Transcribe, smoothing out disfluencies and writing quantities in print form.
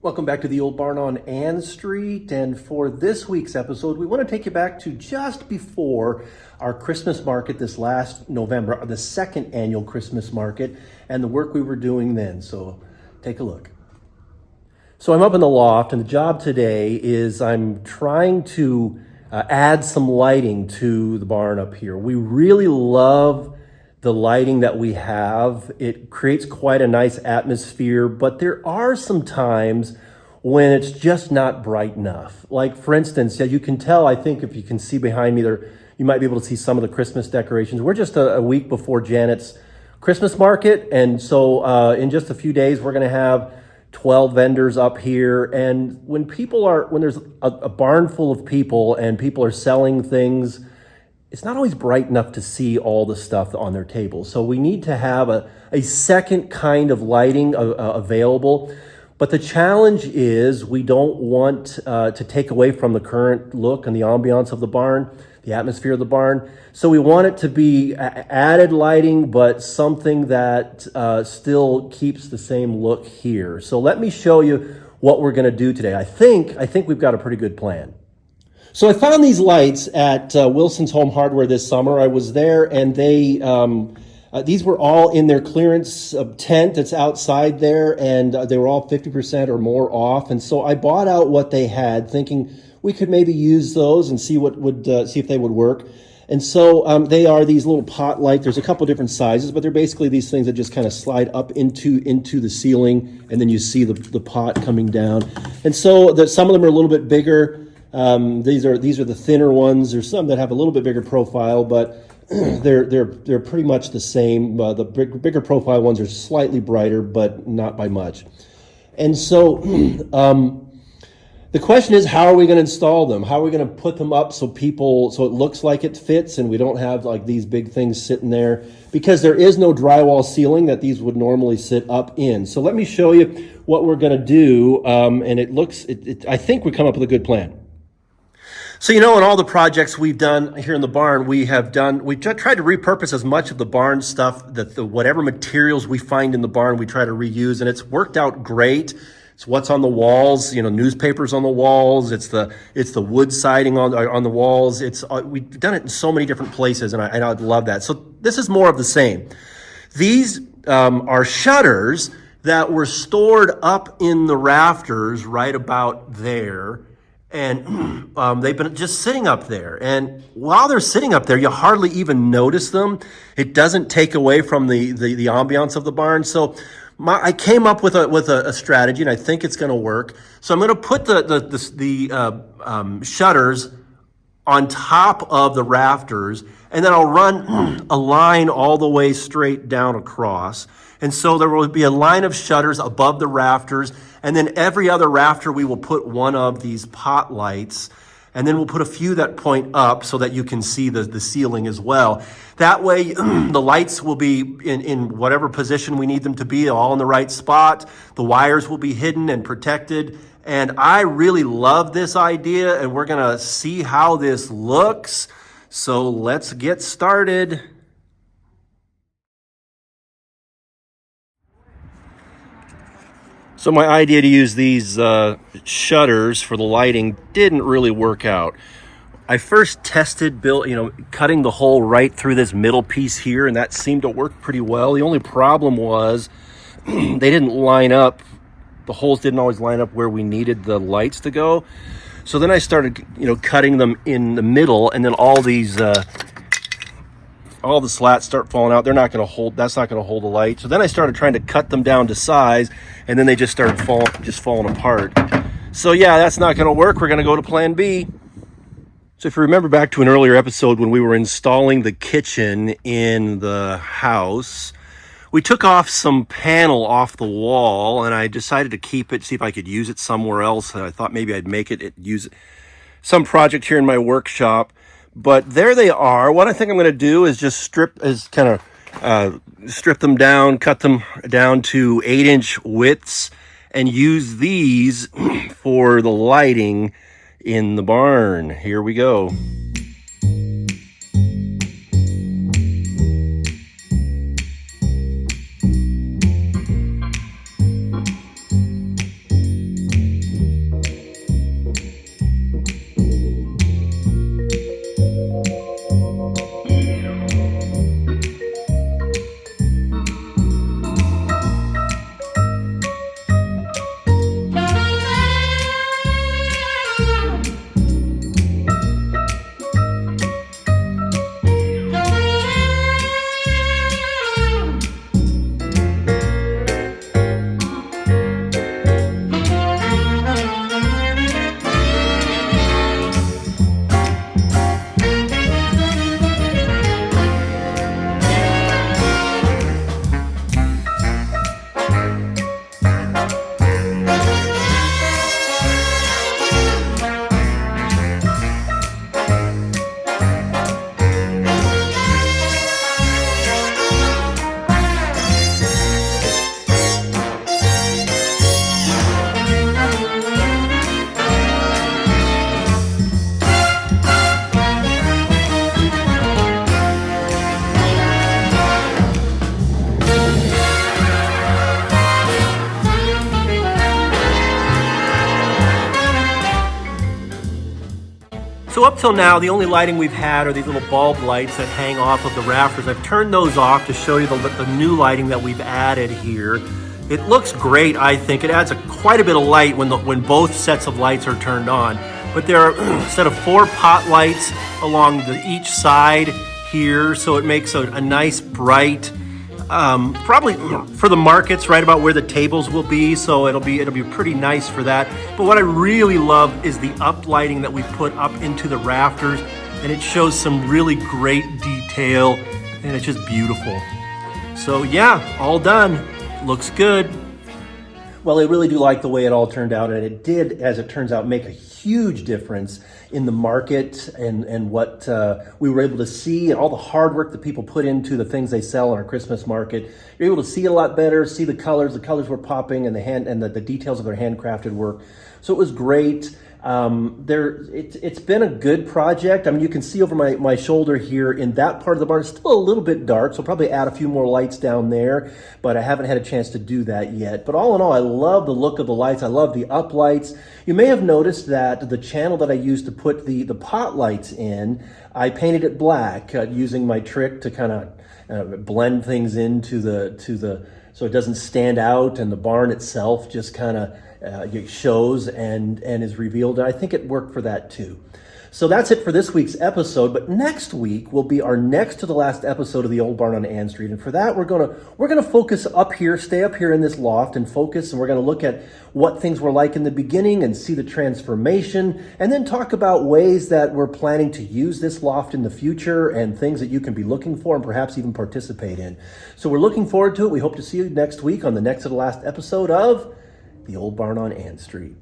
Welcome back to the old barn on Ann Street, and for this week's episode we want to take you back to just before our Christmas market this last November, the second annual Christmas market, and the work we were doing then. So take a look. So I'm up in the loft, and the job today is I'm trying to add some lighting to the barn up here. We really love the lighting that we have. It creates quite a nice atmosphere, but there are some times when it's just not bright enough. Like, for instance, you can tell, I think if you can see behind me there, you might be able to see some of the Christmas decorations. We're just a week before Janet's Christmas market, and so in just a few days we're gonna have 12 vendors up here. And when there's a barn full of people and people are selling things, it's not always bright enough to see all the stuff on their table. So we need to have a second kind of lighting available. But the challenge is we don't want to take away from the current look and the ambiance of the barn, the atmosphere of the barn. So we want it to be added lighting, but something that still keeps the same look here. So let me show you what we're gonna do today. I think we've got a pretty good plan. So I found these lights at Wilson's Home Hardware this summer. I was there, and these were all in their clearance tent that's outside there, and they were all 50% or more off. And so I bought out what they had, thinking we could maybe use those and see if they would work. And so they are these little pot lights. There's a couple different sizes, but they're basically these things that just kind of slide up into the ceiling, and then you see the pot coming down. And so some of them are a little bit bigger. These are the thinner ones. There's some that have a little bit bigger profile, but they're pretty much the same. The bigger profile ones are slightly brighter, but not by much. And so the question is, how are we going to install them? How are we going to put them up so it looks like it fits and we don't have like these big things sitting there, because there is no drywall ceiling that these would normally sit up in. So let me show you what we're going to do, and I think we come up with a good plan. So, in all the projects we've done here in the barn, we tried to repurpose as much of the barn stuff, whatever materials we find in the barn, we try to reuse, and it's worked out great. It's what's on the walls, newspapers on the walls. It's the wood siding on the walls. We've done it in so many different places, and I love that. So this is more of the same. These are shutters that were stored up in the rafters right about there. And they've been just sitting up there. And while they're sitting up there, you hardly even notice them. It doesn't take away from the ambiance of the barn. So I came up with a strategy, and I think it's going to work. So I'm going to put the shutters on top of the rafters, and then I'll run a line all the way straight down across. And so there will be a line of shutters above the rafters, and then every other rafter we will put one of these pot lights, and then we'll put a few that point up so that you can see the ceiling as well. That way the lights will be in whatever position we need them to be, all in the right spot. The wires will be hidden and protected. And I really love this idea, and we're gonna see how this looks. So let's get started. So my idea to use these shutters for the lighting didn't really work out. I first tested cutting the hole right through this middle piece here, and that seemed to work pretty well. The only problem was they didn't line up. The holes didn't always line up where we needed the lights to go. So then I started, cutting them in the middle, and then all the slats start falling out. That's not going to hold the light. So then I started trying to cut them down to size, and then they just started falling apart. So yeah, that's not going to work. We're going to go to plan B. So if you remember back to an earlier episode when we were installing the kitchen in the house, we took off some panel off the wall, and I decided to keep it, see if I could use it somewhere else. And I thought maybe I'd use it some project here in my workshop. But there they are. What I think I'm going to do is just strip them down, cut them down to 8-inch widths, and use these for the lighting in the barn. Here we go. So up till now, the only lighting we've had are these little bulb lights that hang off of the rafters. I've turned those off to show you the new lighting that we've added here. It looks great, I think. It adds quite a bit of light when both sets of lights are turned on. But there are a set of 4 pot lights along each side here, so it makes a nice bright, probably for the markets right about where the tables will be, so it'll be pretty nice for that. But what I really love is the uplighting that we put up into the rafters, and it shows some really great detail, and it's just beautiful. So yeah, all done. Looks good. Well, I really do like the way it all turned out, and it did, as it turns out, make a huge difference in the market and what we were able to see, and all the hard work that people put into the things they sell in our Christmas market. You're able to see a lot better, see the colors. The colors were popping, and the details of their handcrafted work. So it was great. It's been a good project. I mean, you can see over my shoulder here in that part of the barn, it's still a little bit dark, so I'll probably add a few more lights down there, but I haven't had a chance to do that yet. But all in all, I love the look of the lights. I love the up lights. You may have noticed that the channel that I used to put the pot lights in, I painted it black using my trick to kind of blend things into so it doesn't stand out, and the barn itself just kind of shows and is revealed. And I think it worked for that too. So that's it for this week's episode. But next week will be our next to the last episode of the Old Barn on Ann Street. And for that, we're gonna focus up here, stay up here in this loft and focus. And we're gonna look at what things were like in the beginning and see the transformation, and then talk about ways that we're planning to use this loft in the future and things that you can be looking for and perhaps even participate in. So we're looking forward to it. We hope to see you next week on the next to the last episode of the Old Barn on Ann Street.